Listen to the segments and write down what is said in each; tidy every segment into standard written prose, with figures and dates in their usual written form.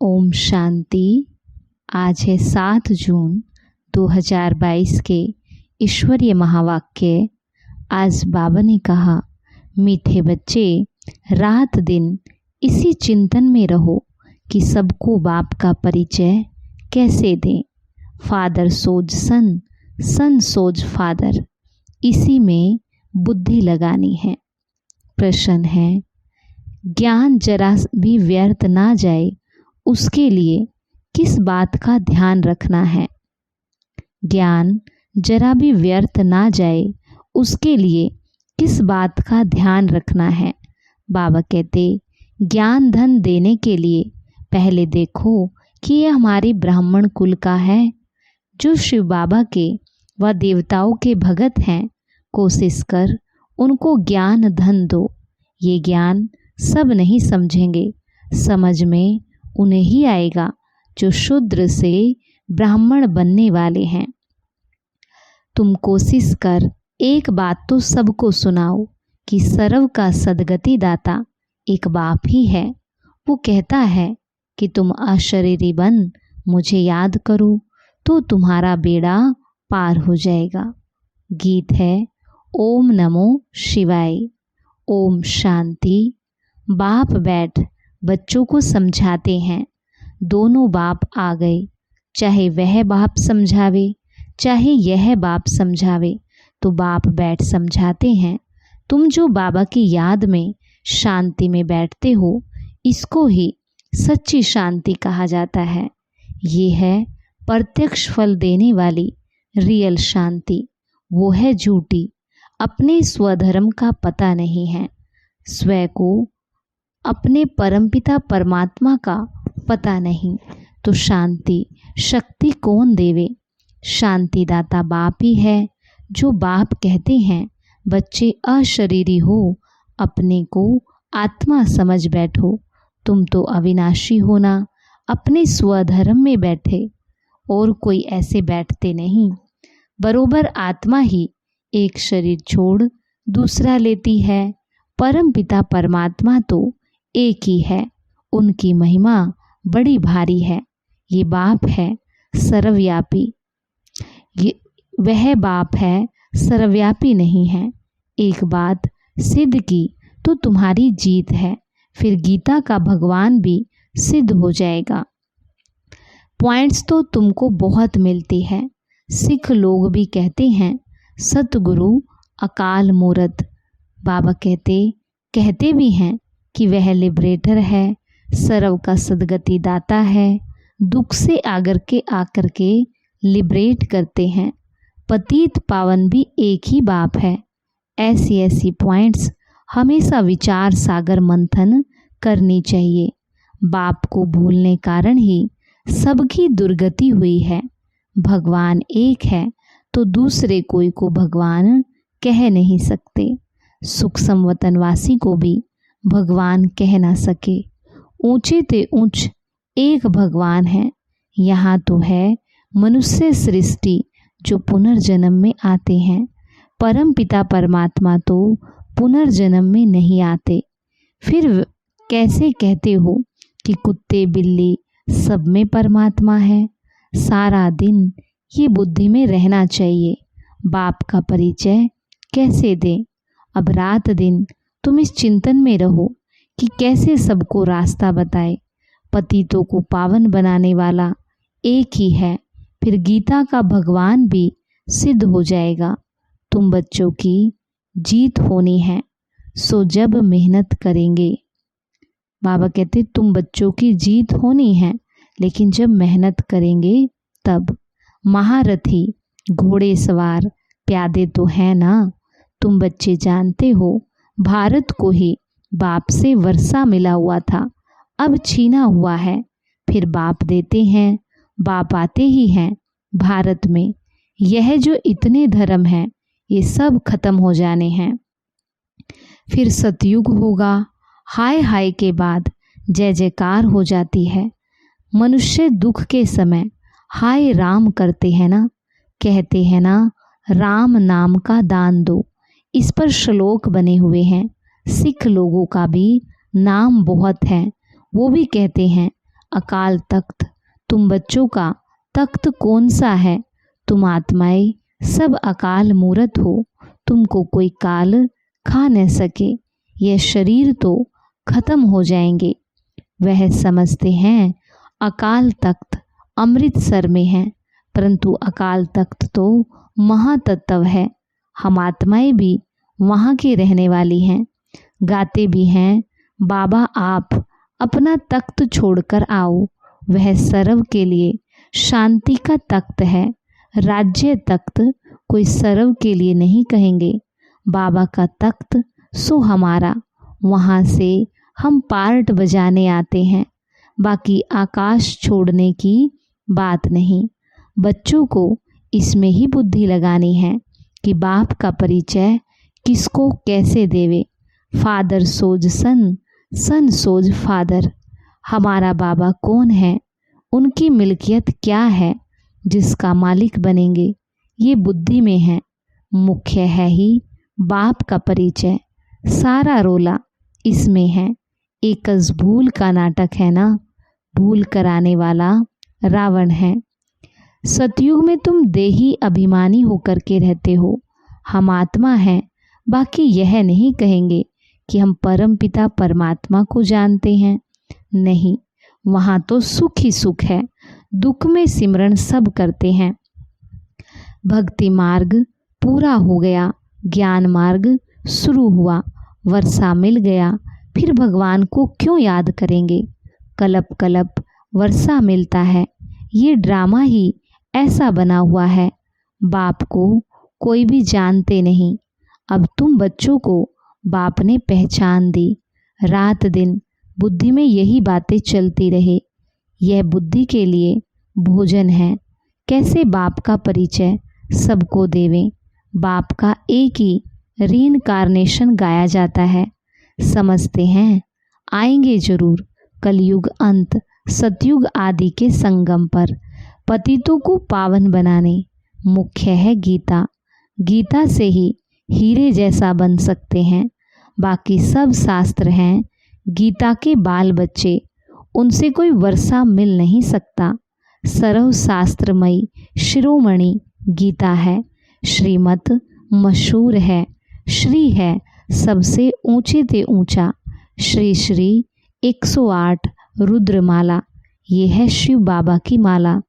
ओम शांति। आज है 7 जून 2022 के ईश्वरीय महावाक्य। आज बाबा ने कहा, मीठे बच्चे, रात दिन इसी चिंतन में रहो कि सबको बाप का परिचय कैसे दें। फादर सोज सन, सन सोज फादर, इसी में बुद्धि लगानी है। प्रश्न है, ज्ञान जरा भी व्यर्थ ना जाए उसके लिए किस बात का ध्यान रखना है। ज्ञान जरा भी व्यर्थ ना जाए उसके लिए किस बात का ध्यान रखना है। बाबा कहते, ज्ञान धन देने के लिए पहले देखो कि यह हमारे ब्राह्मण कुल का है। जो शिव बाबा के व देवताओं के भगत हैं, कोशिश कर उनको ज्ञान धन दो। ये ज्ञान सब नहीं समझेंगे, समझ में उन्हें ही आएगा जो शूद्र से ब्राह्मण बनने वाले हैं। तुम कोशिश कर एक बात तो सबको सुनाओ कि सर्व का सद्गति दाता एक बाप ही है। वो कहता है कि तुम अशरीरी बन मुझे याद करो तो तुम्हारा बेड़ा पार हो जाएगा। गीत है ओम नमो शिवाय। ओम शांति। बाप बैठ बच्चों को समझाते हैं। दोनों बाप आ गए, चाहे वह बाप समझावे चाहे यह बाप समझावे, तो बाप बैठ समझाते हैं। तुम जो बाबा की याद में शांति में बैठते हो, इसको ही सच्ची शांति कहा जाता है। ये है प्रत्यक्ष फल देने वाली रियल शांति। वो है झूठी, अपने स्वधर्म का पता नहीं है, स्वयं को अपने परमपिता परमात्मा का पता नहीं, तो शांति शक्ति कौन देवे। शांतिदाता बाप ही है। जो बाप कहते हैं, बच्चे अशरीरी हो, अपने को आत्मा समझ बैठो। तुम तो अविनाशी हो ना, अपने स्वधर्म में बैठे, और कोई ऐसे बैठते नहीं। बरोबर आत्मा ही एक शरीर छोड़ दूसरा लेती है। परमपिता परमात्मा तो एक ही है, उनकी महिमा बड़ी भारी है। ये बाप है सर्वव्यापी, ये वह बाप है सर्वव्यापी नहीं है। एक बात सिद्ध की तो तुम्हारी जीत है, फिर गीता का भगवान भी सिद्ध हो जाएगा। पॉइंट्स तो तुमको बहुत मिलती है। सिख लोग भी कहते हैं सतगुरु अकाल मूरत। बाबा कहते भी हैं कि वह लिबरेटर है, सर्व का सद्गति दाता है, दुख से आकर के लिबरेट करते हैं। पतित पावन भी एक ही बाप है। ऐसी पॉइंट्स हमेशा विचार सागर मंथन करनी चाहिए। बाप को भूलने कारण ही सबकी दुर्गति हुई है। भगवान एक है तो दूसरे कोई को भगवान कह नहीं सकते। सूक्ष्म वतनवासी को भी भगवान कह ना सके। ऊंचे ते ऊंच एक भगवान है। यहाँ तो है मनुष्य सृष्टि जो पुनर्जन्म में आते हैं। परम पिता परमात्मा तो पुनर्जन्म में नहीं आते। फिर कैसे कहते हो कि कुत्ते बिल्ली सब में परमात्मा है। सारा दिन ये बुद्धि में रहना चाहिए। बाप का परिचय कैसे दें। अब रात दिन तुम इस चिंतन में रहो कि कैसे सबको रास्ता बताए। पतितों को पावन बनाने वाला एक ही है, फिर गीता का भगवान भी सिद्ध हो जाएगा। तुम बच्चों की जीत होनी है, सो जब मेहनत करेंगे। बाबा कहते तुम बच्चों की जीत होनी है, लेकिन जब मेहनत करेंगे तब। महारथी घोड़े सवार प्यादे तो हैं ना। तुम बच्चे जानते हो भारत को ही बाप से वर्षा मिला हुआ था, अब छीना हुआ है। फिर बाप देते हैं, बाप आते ही हैं भारत में। यह जो इतने धर्म हैं, ये सब खत्म हो जाने हैं। फिर सतयुग होगा। हाय हाय के बाद जय जयकार हो जाती है। मनुष्य दुख के समय हाय राम करते हैं ना, कहते हैं ना, राम नाम का दान दो। इस पर श्लोक बने हुए हैं। सिख लोगों का भी नाम बहुत है, वो भी कहते हैं अकाल तख्त, तुम बच्चों का तख्त कौन सा है? तुम आत्माएं सब अकाल मूरत हो, तुमको कोई काल खा न सके। यह शरीर तो खत्म हो जाएंगे। वह समझते हैं अकाल तख्त अमृतसर में है, परंतु अकाल तख्त तो महातत्व है। हम आत्माएं भी वहाँ की रहने वाली हैं। गाते भी हैं, बाबा आप अपना तख्त छोड़कर आओ। वह सर्व के लिए शांति का तख्त है। राज्य तख्त कोई सर्व के लिए नहीं कहेंगे। बाबा का तख्त सो हमारा, वहाँ से हम पार्ट बजाने आते हैं। बाकी आकाश छोड़ने की बात नहीं। बच्चों को इसमें ही बुद्धि लगानी है कि बाप का परिचय किसको कैसे देवे। फादर सोज सन, सन सोज फादर। हमारा बाबा कौन है, उनकी मिल्कियत क्या है जिसका मालिक बनेंगे, ये बुद्धि में है। मुख्य है ही बाप का परिचय। सारा रोला इसमें है। एकस भूल का नाटक है ना, भूल कराने वाला रावण है। सतयुग में तुम देही अभिमानी होकर के रहते हो। हम आत्मा हैं। बाकी यह नहीं कहेंगे कि हम परमपिता परमात्मा को जानते हैं। नहीं, वहाँ तो सुख ही सुख है। दुख में सिमरण सब करते हैं। भक्ति मार्ग पूरा हो गया, ज्ञान मार्ग शुरू हुआ। वर्षा मिल गया, फिर भगवान को क्यों याद करेंगे। कलप कलप वर्षा मिलता है। ये ड्रामा ही ऐसा बना हुआ है। बाप को कोई भी जानते नहीं। अब तुम बच्चों को बाप ने पहचान दी। रात दिन बुद्धि में यही बातें चलती रहे। यह बुद्धि के लिए भोजन है। कैसे बाप का परिचय सबको देवें। बाप का एक ही रीइंकार्नेशन गाया जाता है। समझते हैं आएंगे जरूर कलयुग अंत, सतयुग आदि के संगम पर। पतितों को पावन बनाने मुख्य है गीता। गीता से ही हीरे जैसा बन सकते हैं। बाकी सब शास्त्र हैं गीता के बाल बच्चे, उनसे कोई वर्षा मिल नहीं सकता। सर्व शास्त्रमयी शिरोमणि गीता है। श्रीमत मशहूर है। श्री है सबसे ऊंचे ते ऊंचा। श्री श्री 108 रुद्रमाला, ये है शिव बाबा की माला।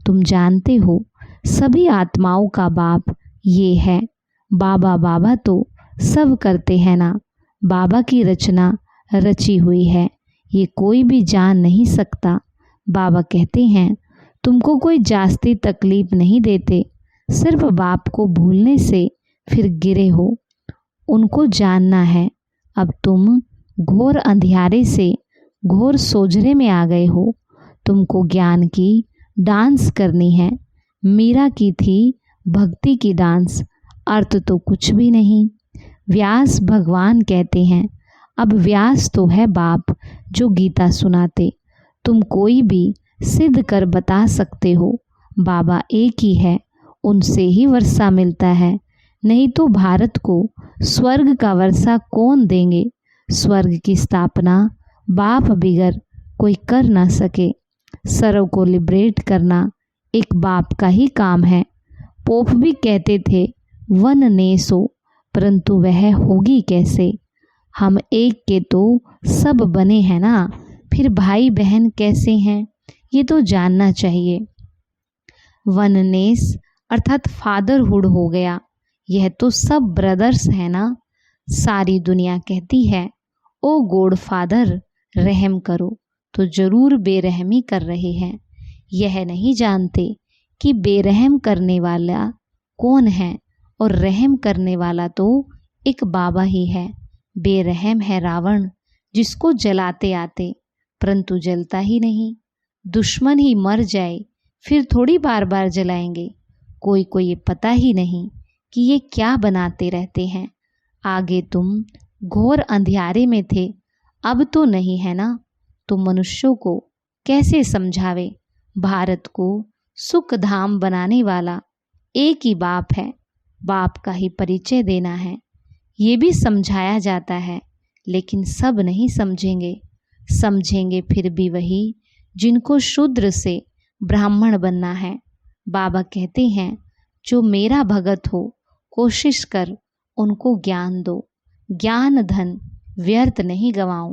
तुम जानते हो सभी आत्माओं का बाप ये है। बाबा बाबा तो सब करते हैं ना। बाबा की रचना रची हुई है, ये कोई भी जान नहीं सकता। बाबा कहते हैं तुमको कोई जास्ती तकलीफ नहीं देते, सिर्फ बाप को भूलने से फिर गिरे हो। उनको जानना है। अब तुम घोर अंधियारे से घोर सोजरे में आ गए हो। तुमको ज्ञान की डांस करनी है। मीरा की थी भक्ति की डांस, अर्थ तो कुछ भी नहीं। व्यास भगवान कहते हैं, अब व्यास तो है बाप जो गीता सुनाते। तुम कोई भी सिद्ध कर बता सकते हो बाबा एक ही है, उनसे ही वर्षा मिलता है। नहीं तो भारत को स्वर्ग का वर्षा कौन देंगे। स्वर्ग की स्थापना बाप बिगर कोई कर ना सके। सर्व को लिबरेट करना एक बाप का ही काम है। पोप भी कहते थे वन नेसो, परंतु वह होगी कैसे। हम एक के तो सब बने हैं ना, फिर भाई बहन कैसे हैं ये तो जानना चाहिए। वननेस अर्थात फादरहुड हो गया। यह तो सब ब्रदर्स है ना। सारी दुनिया कहती है ओ गॉड फादर रहम करो, तो जरूर बेरहमी कर रहे हैं। यह नहीं जानते कि बेरहम करने वाला कौन है, और रहम करने वाला तो एक बाबा ही है। बेरहम है रावण, जिसको जलाते आते परंतु जलता ही नहीं। दुश्मन ही मर जाए फिर थोड़ी बार बार जलाएंगे। कोई को ये पता ही नहीं कि ये क्या बनाते रहते हैं। आगे तुम घोर अंधियारे में थे, अब तो नहीं है ना। तो मनुष्यों को कैसे समझावे। भारत को सुख धाम बनाने वाला एक ही बाप है। बाप का ही परिचय देना है। ये भी समझाया जाता है, लेकिन सब नहीं समझेंगे। समझेंगे फिर भी वही जिनको शूद्र से ब्राह्मण बनना है। बाबा कहते हैं जो मेरा भगत हो कोशिश कर उनको ज्ञान दो। ज्ञान धन व्यर्थ नहीं गवाओ।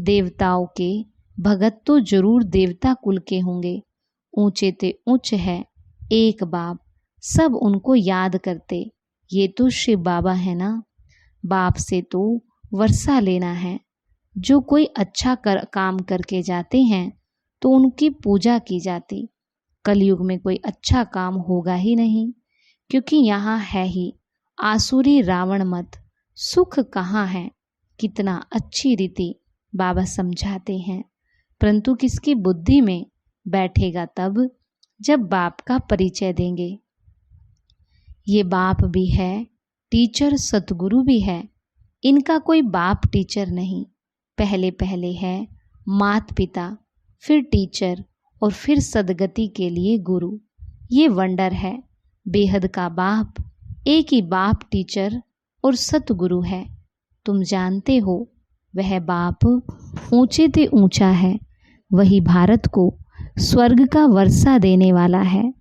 देवताओं के भगत तो जरूर देवता कुल के होंगे। ऊंचे ते ऊंच है एक बाप, सब उनको याद करते। ये तो शिव बाबा है ना। बाप से तो वर्षा लेना है। जो कोई अच्छा काम करके जाते हैं तो उनकी पूजा की जाती। कलयुग में कोई अच्छा काम होगा ही नहीं, क्योंकि यहाँ है ही आसुरी रावण मत। सुख कहाँ है, कितना अच्छी रीति बाबा समझाते हैं। परंतु किसकी बुद्धि में बैठेगा तब जब बाप का परिचय देंगे। ये बाप भी है, टीचर सतगुरु भी है। इनका कोई बाप टीचर नहीं। पहले पहले है मात पिता, फिर टीचर और फिर सदगति के लिए गुरु। ये वंडर है। बेहद का बाप एक ही बाप टीचर और सतगुरु है। तुम जानते हो वह बाप ऊंचे ते ऊंचा है। वही भारत को स्वर्ग का वर्षा देने वाला है।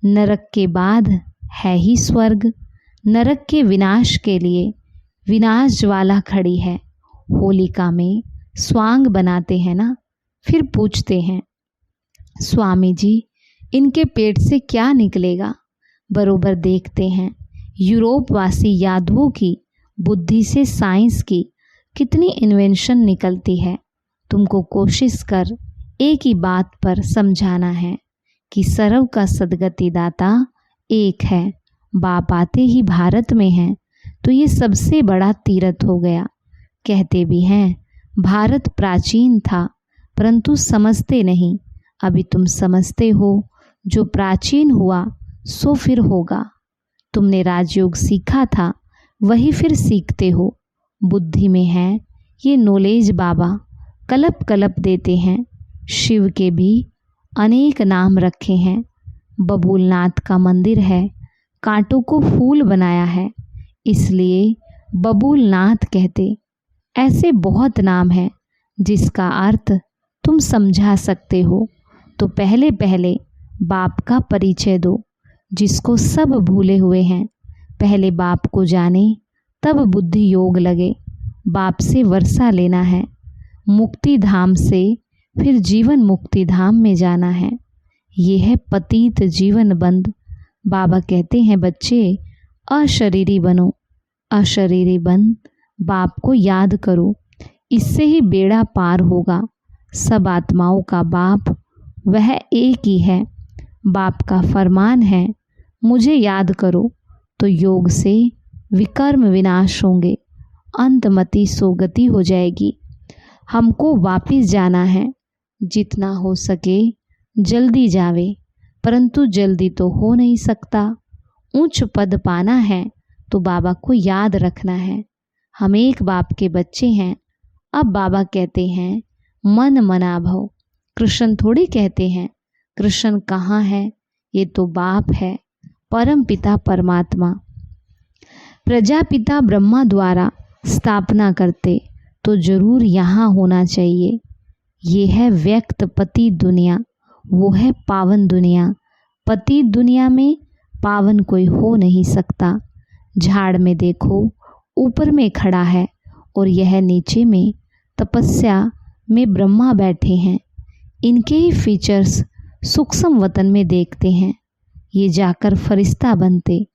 नरक के बाद है ही स्वर्ग। नरक के विनाश के लिए विनाश ज्वाला खड़ी है। होलिका में स्वांग बनाते हैं ना, फिर पूछते हैं स्वामी जी इनके पेट से क्या निकलेगा। बरोबर देखते हैं यूरोप वासी यादवों की बुद्धि से साइंस की कितनी इन्वेंशन निकलती है। तुमको कोशिश कर एक ही बात पर समझाना है कि सर्व का सदगति दाता एक है। बाप आते ही भारत में हैं तो ये सबसे बड़ा तीर्थ हो गया। कहते भी हैं भारत प्राचीन था, परंतु समझते नहीं। अभी तुम समझते हो। जो प्राचीन हुआ सो फिर होगा। तुमने राजयोग सीखा था वही फिर सीखते हो। बुद्धि में है ये नॉलेज बाबा कलप कलप देते हैं। शिव के भी अनेक नाम रखे हैं। बबूलनाथ का मंदिर है, कांटों को फूल बनाया है, इसलिए बबूलनाथ कहते। ऐसे बहुत नाम हैं जिसका अर्थ तुम समझा सकते हो। तो पहले पहले बाप का परिचय दो, जिसको सब भूले हुए हैं। पहले बाप को जाने तब बुद्धि योग लगे। बाप से वर्षा लेना है। मुक्ति धाम से फिर जीवन मुक्ति धाम में जाना है। ये है पतित जीवन बंद। बाबा कहते हैं बच्चे अशरीरी बनो। अशरीरी बन बाप को याद करो, इससे ही बेड़ा पार होगा। सब आत्माओं का बाप वह एक ही है। बाप का फरमान है मुझे याद करो तो योग से विकर्म विनाश होंगे, अंतमति सोगति हो जाएगी। हमको वापिस जाना है। जितना हो सके जल्दी जावे, परंतु जल्दी तो हो नहीं सकता। ऊंच पद पाना है तो बाबा को याद रखना है। हम एक बाप के बच्चे हैं। अब बाबा कहते हैं मन मना भव। कृष्ण थोड़ी कहते हैं। कृष्ण कहाँ है? ये तो बाप है, परम पिता परमात्मा। प्रजापिता ब्रह्मा द्वारा स्थापना करते तो जरूर यहाँ होना चाहिए। ये है व्यक्त पति दुनिया, वो है पावन दुनिया। पति दुनिया में पावन कोई हो नहीं सकता। झाड़ में देखो ऊपर में खड़ा है और यह नीचे में तपस्या में ब्रह्मा बैठे हैं। इनके ही फीचर्स सूक्ष्म वतन में देखते हैं। ये जाकर फरिश्ता बनते।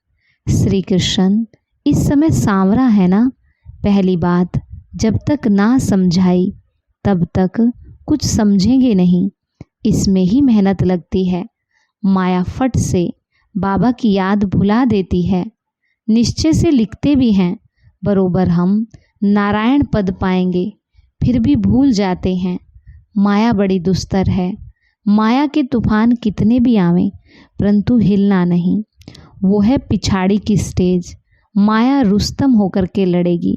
श्री कृष्ण इस समय सांवरा है ना। पहली बात जब तक ना समझाई तब तक कुछ समझेंगे नहीं। इसमें ही मेहनत लगती है। माया फट से बाबा की याद भुला देती है। निश्चय से लिखते भी हैं बरोबर हम नारायण पद पाएंगे, फिर भी भूल जाते हैं। माया बड़ी दुस्तर है। माया के तूफान कितने भी आवें परंतु हिलना नहीं। वो है पिछाड़ी की स्टेज। माया रुस्तम होकर के लड़ेगी।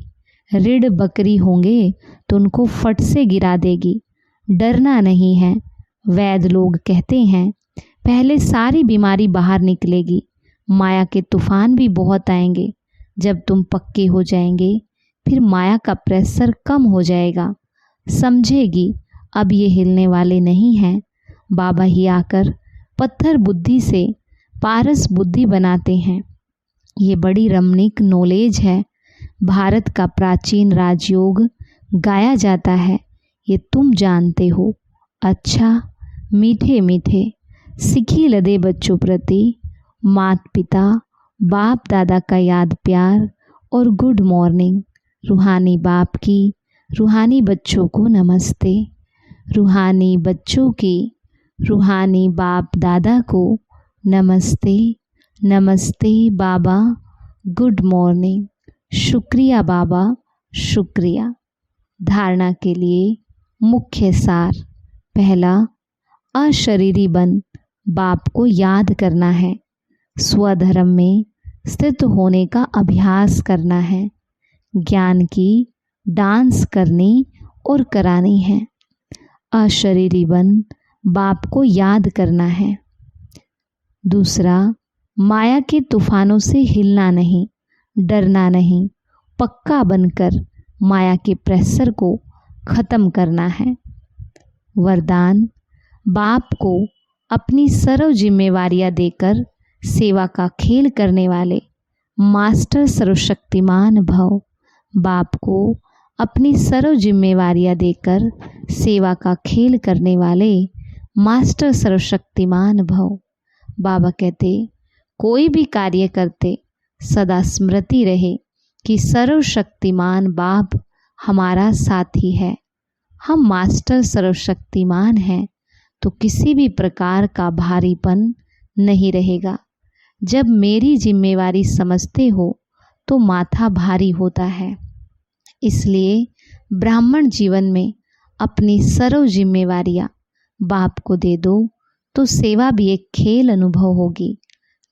रीढ़ बकरी होंगे तो उनको फट से गिरा देगी। डरना नहीं है। वैद लोग कहते हैं पहले सारी बीमारी बाहर निकलेगी। माया के तूफान भी बहुत आएंगे। जब तुम पक्के हो जाएंगे फिर माया का प्रेशर कम हो जाएगा। समझेगी अब ये हिलने वाले नहीं हैं। बाबा ही आकर पत्थर बुद्धि से पारस बुद्धि बनाते हैं। ये बड़ी रमणीक नॉलेज है। भारत का प्राचीन राजयोग गाया जाता है, ये तुम जानते हो। अच्छा, मीठे मीठे सिखी लदे बच्चों प्रति माता पिता बाप दादा का याद प्यार और गुड मॉर्निंग। रूहानी बाप की रूहानी बच्चों को नमस्ते। रूहानी बच्चों की रूहानी बाप दादा को नमस्ते। नमस्ते बाबा, गुड मॉर्निंग। शुक्रिया बाबा, शुक्रिया। धारणा के लिए मुख्य सार। पहला, अशरीरी बन बाप को याद करना है। स्वधर्म में स्थित होने का अभ्यास करना है। ज्ञान की डांस करनी और करानी है। अशरीरी बन बाप को याद करना है। दूसरा, माया के तूफानों से हिलना नहीं, डरना नहीं, पक्का बनकर माया के प्रेशर को ख़त्म करना है। वरदान, बाप को अपनी सर्व जिम्मेवारियां देकर सेवा का खेल करने वाले मास्टर सर्वशक्तिमान भव। बाप को अपनी सर्व जिम्मेवारियां देकर सेवा का खेल करने वाले मास्टर सर्वशक्तिमान भव। बाबा कहते, कोई भी कार्य करते सदा स्मृति रहे कि सर्वशक्तिमान बाप हमारा साथी है। हम मास्टर सर्वशक्तिमान हैं तो किसी भी प्रकार का भारीपन नहीं रहेगा। जब मेरी जिम्मेवारी समझते हो तो माथा भारी होता है। इसलिए ब्राह्मण जीवन में अपनी सर्व जिम्मेवारियां बाप को दे दो तो सेवा भी एक खेल अनुभव होगी।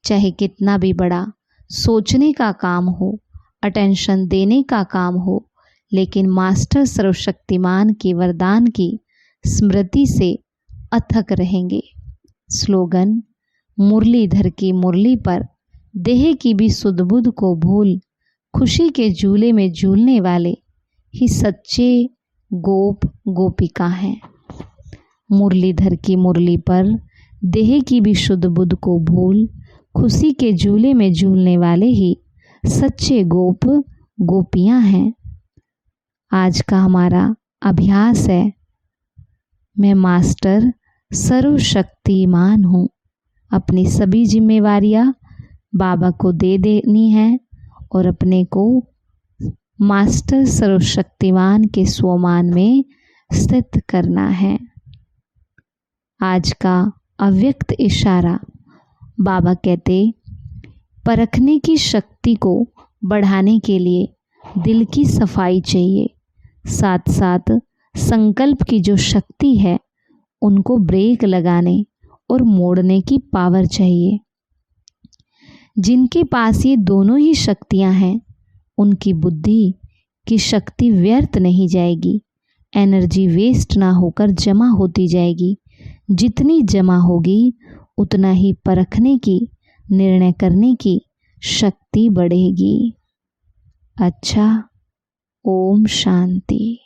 चाहे कितना भी बड़ा सोचने का काम हो, अटेंशन देने का काम हो, लेकिन मास्टर सर्वशक्तिमान के वरदान की स्मृति से अथक रहेंगे। स्लोगन, मुरलीधर की मुरली पर देह की भी सुध बुध को भूल खुशी के झूले में झूलने वाले ही सच्चे गोप गोपिका हैं। मुरलीधर की मुरली पर देह की भी शुद्ध बुद्ध को भूल खुशी के झूले में झूलने वाले ही सच्चे गोप गोपियां हैं। आज का हमारा अभ्यास है, मैं मास्टर सर्वशक्तिमान हूँ। अपनी सभी जिम्मेवारियां बाबा को दे देनी है और अपने को मास्टर सर्वशक्तिमान के स्वमान में स्थित करना है। आज का अव्यक्त इशारा। बाबा कहते, परखने की शक्ति को बढ़ाने के लिए दिल की सफाई चाहिए, साथ साथ संकल्प की जो शक्ति है उनको ब्रेक लगाने और मोड़ने की पावर चाहिए। जिनके पास ये दोनों ही शक्तियां हैं उनकी बुद्धि की शक्ति व्यर्थ नहीं जाएगी, एनर्जी वेस्ट ना होकर जमा होती जाएगी। जितनी जमा होगी उतना ही परखने की, निर्णय करने की शक्ति बढ़ेगी। अच्छा, ओम शांति।